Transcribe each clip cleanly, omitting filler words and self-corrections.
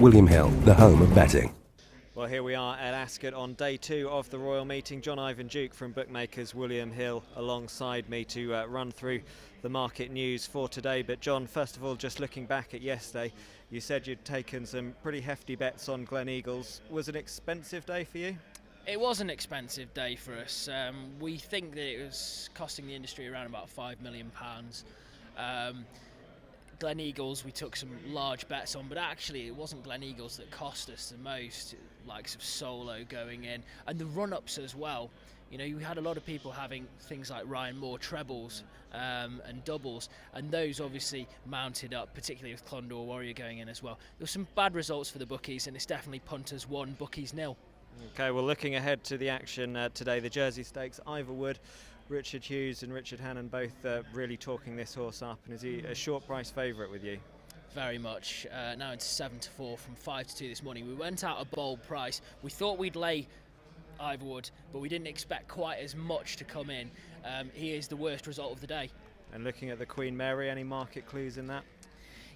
William Hill, the home of betting. Well, here we are at Ascot on day 2 of the Royal Meeting. John Ivan Duke from Bookmakers William Hill alongside me to run through the market news for today. But John, first of all, just looking back at yesterday, you said you'd taken some pretty hefty bets on Glen Eagles. Was it an expensive day for you? It was an expensive day for us. We think that it was costing the industry around about £5 million. Glen Eagles we took some large bets on, but actually it wasn't Glen Eagles that cost us the most, likes of Solo going in, and the run-ups as well. You know, you had a lot of people having things like Ryan Moore trebles and doubles, and those obviously mounted up, particularly with Clondor Warrior going in as well. There were some bad results for the bookies, and it's definitely punters 1, bookies 0. Okay, well, looking ahead to the action today, the Jersey Stakes, Ivorwood, Richard Hughes and Richard Hannon both really talking this horse up, and is he a short price favourite with you? Very much. Now it's 7-4 from 5-2 this morning. We went out a bold price. We thought we'd lay Ivorwood, but we didn't expect quite as much to come in. He is the worst result of the day. And looking at the Queen Mary, any market clues in that?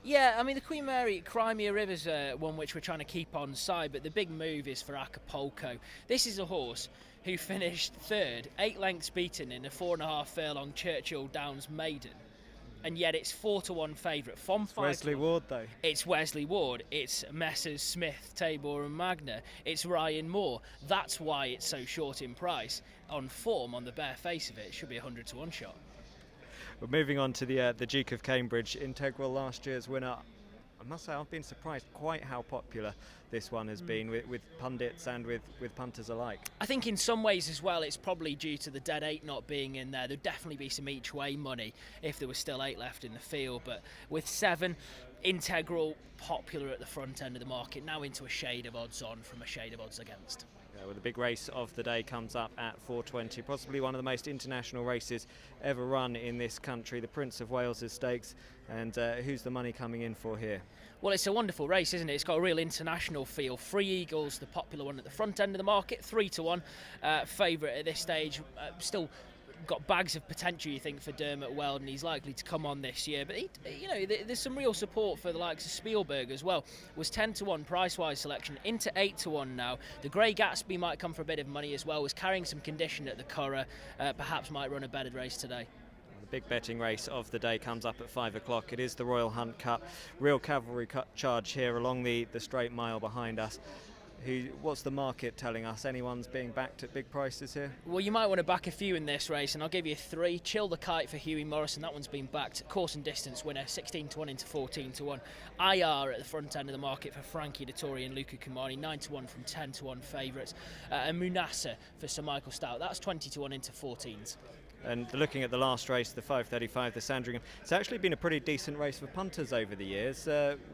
Yeah, I mean, the Queen Mary, Crimea River's one which we're trying to keep on side, but the big move is for Acapulco. This is a horse who finished 3rd, 8 lengths beaten in a 4.5 furlong Churchill Downs maiden, and yet it's 4-1 favourite from 5. Wesley Ward, though. It's Wesley Ward. It's Messrs Smith, Tabor and Magna. It's Ryan Moore. That's why it's so short in price. On form, on the bare face of it, should be a 100-1 shot. Well, moving on to the Duke of Cambridge, integral last year's winner. I must say I've been surprised quite how popular this one has been with pundits and with punters alike. I think in some ways as well it's probably due to the dead 8 not being in there. There'd definitely be some each way money if there was still 8 left in the field, but with 7, integral popular at the front end of the market, now into a shade of odds on from a shade of odds against. Well, the big race of the day comes up at 4:20, possibly one of the most international races ever run in this country, the Prince of Wales' Stakes. And who's the money coming in for here? Well, it's a wonderful race, isn't it? It's got a real international feel. 3 Eagles, the popular one at the front end of the market, 3-1 favourite at this stage. Still got bags of potential, you think, for Dermot Weldon. He's likely to come on this year, but there's some real support for the likes of Spielberg as well. Was 10-1 price-wise selection into 8-1 now. The Grey Gatsby might come for a bit of money as well. Was carrying some condition at the Curragh. Perhaps might run a bedded race today. The big betting race of the day comes up at 5 o'clock. It is the Royal Hunt Cup. Real cavalry charge here along the straight mile behind us. What's the market telling us? Anyone's being backed at big prices here? Well, you might want to back a few in this race, and I'll give you 3. Chill the Kite for Hughie Morrison. That one's been backed. Course and distance winner, 16-1 into 14-1. IR at the front end of the market for Frankie Dettori and Luca Kumani, 9-1 from 10-1 favourites. And Munasa for Sir Michael Stout. That's 20-1 into 14s. And looking at the last race, the 5:35, the Sandringham, it's actually been a pretty decent race for punters over the years.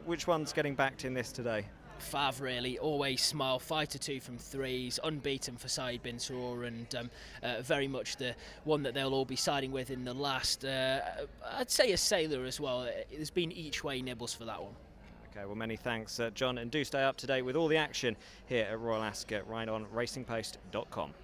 Which one's getting backed in this today? Fav, really, always smile, 5-2 from 3s, unbeaten for Saeed bin Suror, and very much the one that they'll all be siding with in the last. I'd say a sailor as well. There's been each way nibbles for that one. Okay, well, many thanks, John, and do stay up to date with all the action here at Royal Ascot right on racingpost.com.